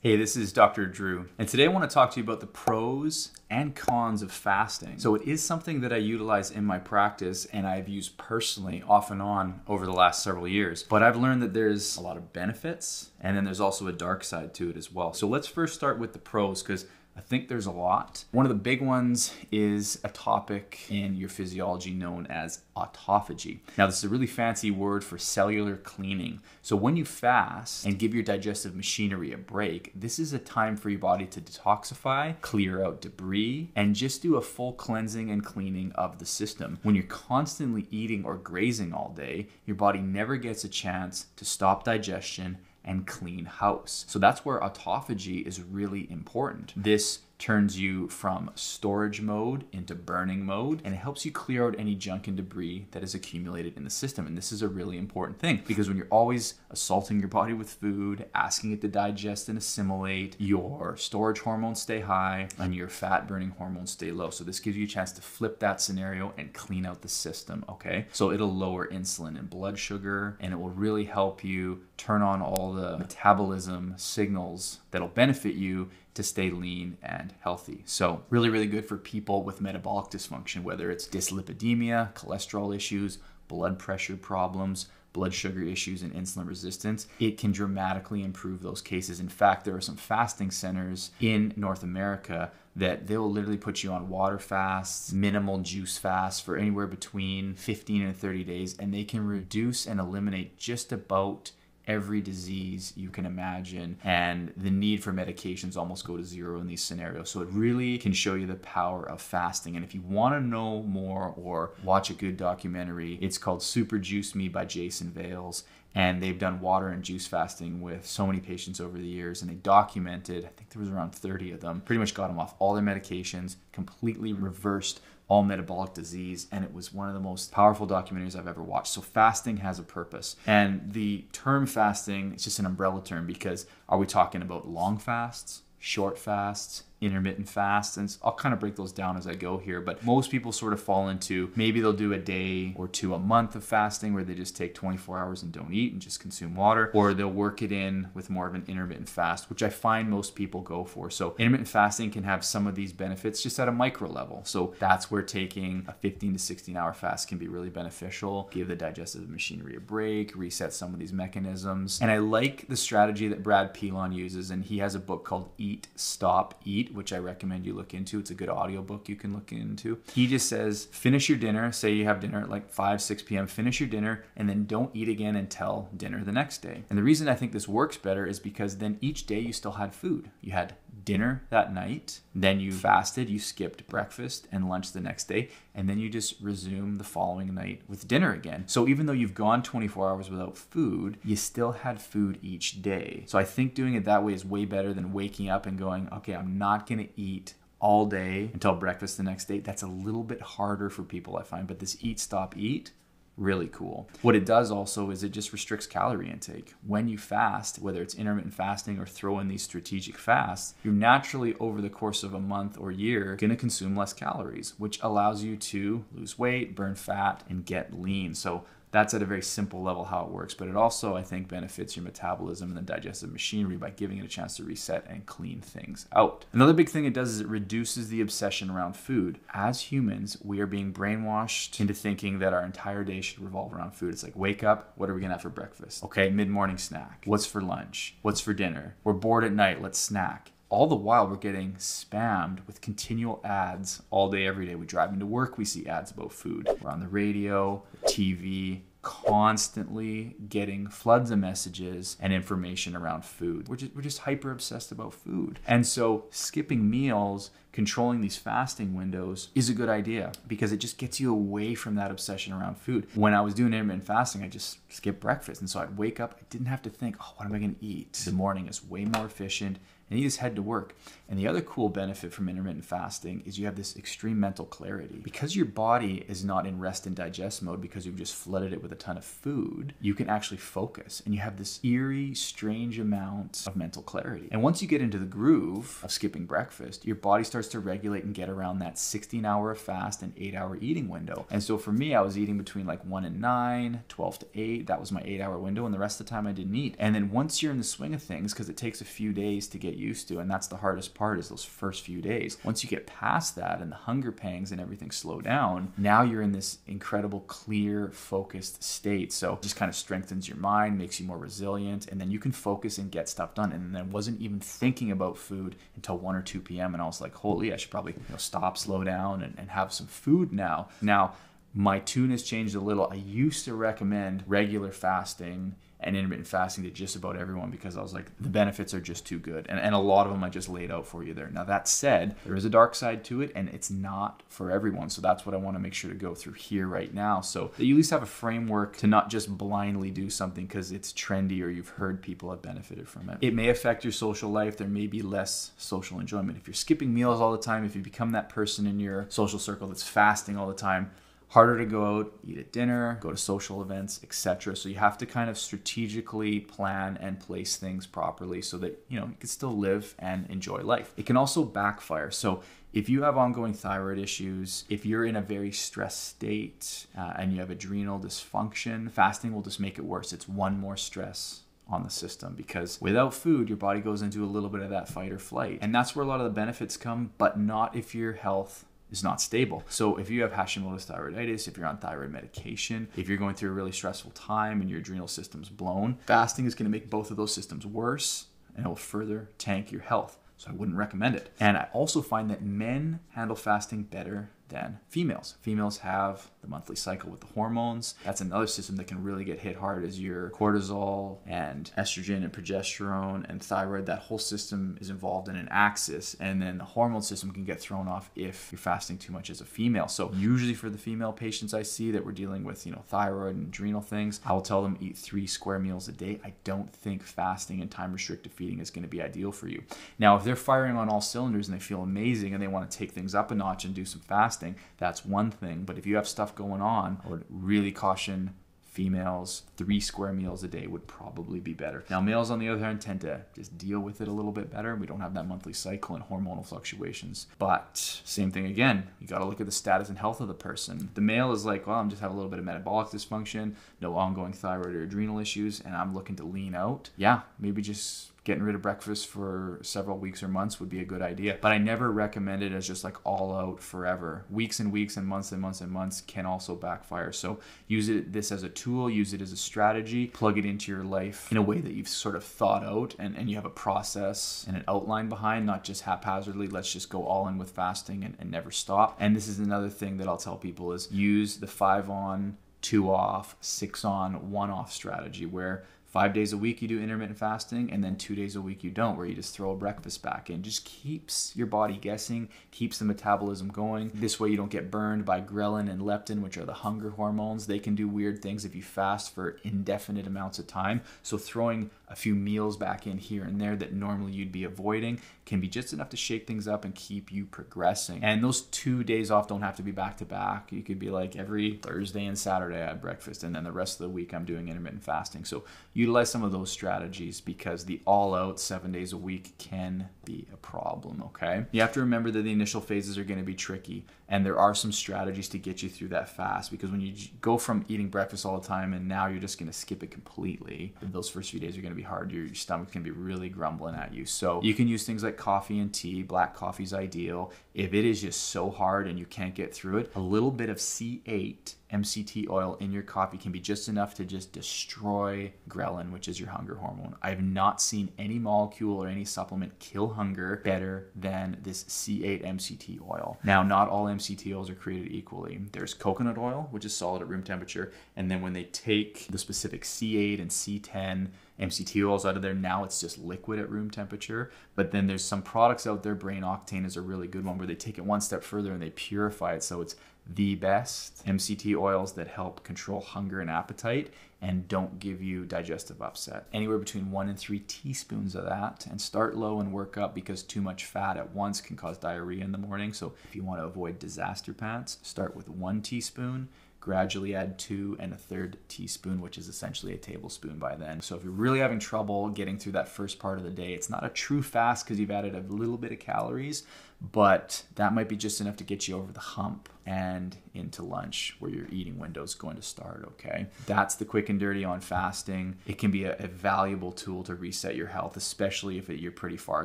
Hey, this is Dr. Drew, and today I want to talk to you about the pros and cons of fasting. So it is something that I utilize in my practice and I've used personally off and on over the last several years. But I've learned that there's a lot of benefits and then there's also a dark side to it as well. So let's first start with the pros because I think there's a lot. One of the big ones is a topic in your physiology known as autophagy. Now, this is a really fancy word for cellular cleaning. So when you fast and give your digestive machinery a break, this is a time for your body to detoxify, clear out debris, and just do a full cleansing and cleaning of the system. When you're constantly eating or grazing all day, your body never gets a chance to stop digestion and clean house. So that's where autophagy is really important. This turns you from storage mode into burning mode, and it helps you clear out any junk and debris that is accumulated in the system. And this is a really important thing because when you're always assaulting your body with food, asking it to digest and assimilate, your storage hormones stay high and your fat burning hormones stay low. So this gives you a chance to flip that scenario and clean out the system, okay? So it'll lower insulin and blood sugar, and it will really help you turn on all the metabolism signals that'll benefit you to stay lean and healthy. So really, really good for people with metabolic dysfunction, whether it's dyslipidemia, cholesterol issues, blood pressure problems, blood sugar issues, and insulin resistance. It can dramatically improve those cases. In fact, there are some fasting centers in North America that they will literally put you on water fasts, minimal juice fasts for anywhere between 15 and 30 days, and they can reduce and eliminate just about every disease you can imagine, and the need for medications almost go to zero in these scenarios. So it really can show you the power of fasting. And if you want to know more or watch a good documentary, it's called Super Juice Me by Jason Vales. And they've done water and juice fasting with so many patients over the years, and they documented, I think there was around 30 of them, pretty much got them off all their medications, completely reversed all metabolic disease, and it was one of the most powerful documentaries I've ever watched. So fasting has a purpose. And the term fasting is just an umbrella term because are we talking about long fasts, short fasts, intermittent fasts? And I'll kind of break those down as I go here, but most people sort of fall into maybe they'll do a day or two a month of fasting where they just take 24 hours and don't eat and just consume water, or they'll work it in with more of an intermittent fast, which I find most people go for. So intermittent fasting can have some of these benefits just at a micro level. So that's where taking a 15 to 16 hour fast can be really beneficial, give the digestive machinery a break, reset some of these mechanisms. And I like the strategy that Brad Pilon uses, and he has a book called Eat, Stop, Eat, which I recommend you look into. It's a good audiobook you can look into. He just says, finish your dinner. Say you have dinner at like 5, 6 p.m. Finish your dinner and then don't eat again until dinner the next day. And the reason I think this works better is because then each day you still had food. You had dinner that night, then you fasted, you skipped breakfast and lunch the next day, and then you just resume the following night with dinner again. So even though you've gone 24 hours without food, you still had food each day. So I think doing it that way is way better than waking up and going, okay, I'm not going to eat all day until breakfast the next day. That's a little bit harder for people, I find, but this Eat, Stop, Eat, really cool. What it does also is it just restricts calorie intake. When you fast, whether it's intermittent fasting or throw in these strategic fasts, you're naturally over the course of a month or year going to consume less calories, which allows you to lose weight, burn fat, and get lean. So that's at a very simple level how it works, but it also, I think, benefits your metabolism and the digestive machinery by giving it a chance to reset and clean things out. Another big thing it does is it reduces the obsession around food. As humans, we are being brainwashed into thinking that our entire day should revolve around food. It's like, wake up, what are we gonna have for breakfast? Okay, mid-morning snack. What's for lunch? What's for dinner? We're bored at night, let's snack. All the while, we're getting spammed with continual ads all day, every day. We drive into work, we see ads about food. We're on the radio, TV, constantly getting floods of messages and information around food. We're just hyper obsessed about food. And so skipping meals, controlling these fasting windows is a good idea because it just gets you away from that obsession around food. When I was doing intermittent fasting, I just skipped breakfast. And so I'd wake up, I didn't have to think, oh, what am I gonna eat? The morning is way more efficient, and you just head to work. And the other cool benefit from intermittent fasting is you have this extreme mental clarity. Because your body is not in rest and digest mode because you've just flooded it with a ton of food, you can actually focus and you have this eerie, strange amount of mental clarity. And once you get into the groove of skipping breakfast, your body starts starts to regulate and get around that 16-hour fast and 8-hour eating window. And so for me, I was eating between like 1 and 9, 12 to 8. That was my 8-hour window. And the rest of the time I didn't eat. And then once you're in the swing of things, because it takes a few days to get used to, and that's the hardest part, is those first few days. Once you get past that and the hunger pangs and everything slow down, now you're in this incredible, clear, focused state. So it just kind of strengthens your mind, makes you more resilient, and then you can focus and get stuff done. And then I wasn't even thinking about food until 1 or 2 p.m. And I was like, holy, I should probably stop, slow down, and have some food now. Now, my tune has changed a little. I used to recommend regular fasting and intermittent fasting to just about everyone because I was like, the benefits are just too good. And a lot of them I just laid out for you there. Now that said, there is a dark side to it and it's not for everyone. So that's what I want to make sure to go through here right now. So that you at least have a framework to not just blindly do something because it's trendy or you've heard people have benefited from it. It may affect your social life. There may be less social enjoyment. If you're skipping meals all the time, if you become that person in your social circle that's fasting all the time, harder to go out, eat at dinner, go to social events, etc. So you have to kind of strategically plan and place things properly so that, you can still live and enjoy life. It can also backfire. So if you have ongoing thyroid issues, if you're in a very stressed state and you have adrenal dysfunction, fasting will just make it worse. It's one more stress on the system because without food, your body goes into a little bit of that fight or flight. And that's where a lot of the benefits come, but not if your health is not stable. So if you have Hashimoto's thyroiditis, if you're on thyroid medication, if you're going through a really stressful time and your adrenal system's blown, fasting is going to make both of those systems worse and it will further tank your health. So I wouldn't recommend it. And I also find that men handle fasting better than females. Females have the monthly cycle with the hormones. That's another system that can really get hit hard as your cortisol and estrogen and progesterone and thyroid. That whole system is involved in an axis, and then the hormone system can get thrown off if you're fasting too much as a female. So usually for the female patients I see that we're dealing with, thyroid and adrenal things, I will tell them eat 3 square meals a day. I don't think fasting and time restricted feeding is going to be ideal for you. Now, if they're firing on all cylinders and they feel amazing and they want to take things up a notch and do some fasting, that's one thing. But if you have stuff going on, I would really caution females. 3 square meals a day would probably be better. Now, males, on the other hand, tend to just deal with it a little bit better. We don't have that monthly cycle and hormonal fluctuations. But same thing again, you got to look at the status and health of the person. The male is like, well, I'm just having a little bit of metabolic dysfunction, no ongoing thyroid or adrenal issues, and I'm looking to lean out. Yeah, maybe just getting rid of breakfast for several weeks or months would be a good idea. But I never recommend it as just like all out forever. Weeks and weeks and months and months and months can also backfire. So use this as a tool, use it as a strategy, plug it into your life in a way that you've sort of thought out and you have a process and an outline behind, not just haphazardly, let's just go all in with fasting and never stop. And this is another thing that I'll tell people is use the 5 on, 2 off, 6 on, 1 off strategy where 5 days a week you do intermittent fasting and then 2 days a week you don't, where you just throw a breakfast back in. Just keeps your body guessing, keeps the metabolism going. This way you don't get burned by ghrelin and leptin, which are the hunger hormones. They can do weird things if you fast for indefinite amounts of time. So throwing a few meals back in here and there that normally you'd be avoiding can be just enough to shake things up and keep you progressing. And those 2 days off don't have to be back to back. You could be like every Thursday and Saturday I have breakfast and then the rest of the week I'm doing intermittent fasting. So utilize some of those strategies because the all out 7 days a week can be a problem, okay? You have to remember that the initial phases are going to be tricky and there are some strategies to get you through that fast because when you go from eating breakfast all the time and now you're just going to skip it completely, those first few days are going to be hard. Your stomach's going to be really grumbling at you. So you can use things like coffee and tea. Black coffee's ideal. If it is just so hard and you can't get through it, a little bit of C8 MCT oil in your coffee can be just enough to just destroy ghrelin, which is your hunger hormone. I have not seen any molecule or any supplement kill hunger better than this C8 MCT oil. Now, not all MCT oils are created equally. There's coconut oil, which is solid at room temperature, and then when they take the specific C8 and C10 MCT oils out of there, now it's just liquid at room temperature. But then there's some products out there, Brain Octane is a really good one, where they take it one step further and they purify it so it's the best MCT oils that help control hunger and appetite and don't give you digestive upset. Anywhere between 1 and 3 teaspoons of that, and start low and work up because too much fat at once can cause diarrhea in the morning. So if you want to avoid disaster pants, start with 1 teaspoon, gradually add 2 1/3 teaspoon, which is essentially a tablespoon by then. So if you're really having trouble getting through that first part of the day, it's not a true fast because you've added a little bit of calories, but that might be just enough to get you over the hump and into lunch where your eating window is going to start, okay? That's the quick and dirty on fasting. It can be a valuable tool to reset your health, especially if you're pretty far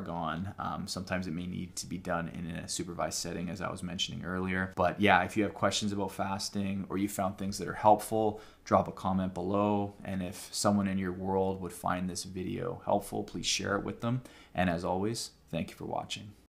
gone. Sometimes it may need to be done in a supervised setting, as I was mentioning earlier. But yeah, if you have questions about fasting or you found things that are helpful, drop a comment below. And if someone in your world would find this video helpful, please share it with them. And as always, thank you for watching.